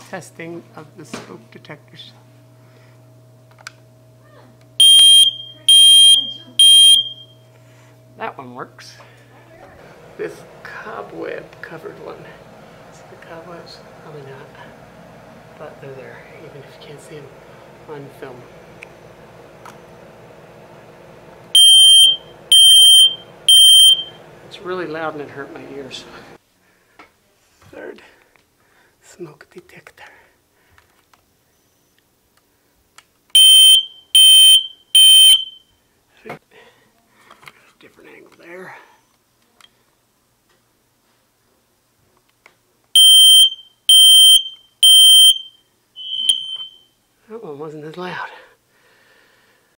testing of the smoke detectors. That one works. This cobweb covered one. See the cobwebs? Probably not. But they're there, even if you can't see them on film. It's really loud and it hurt my ears. Third smoke detector. Different angle there. That one wasn't as loud.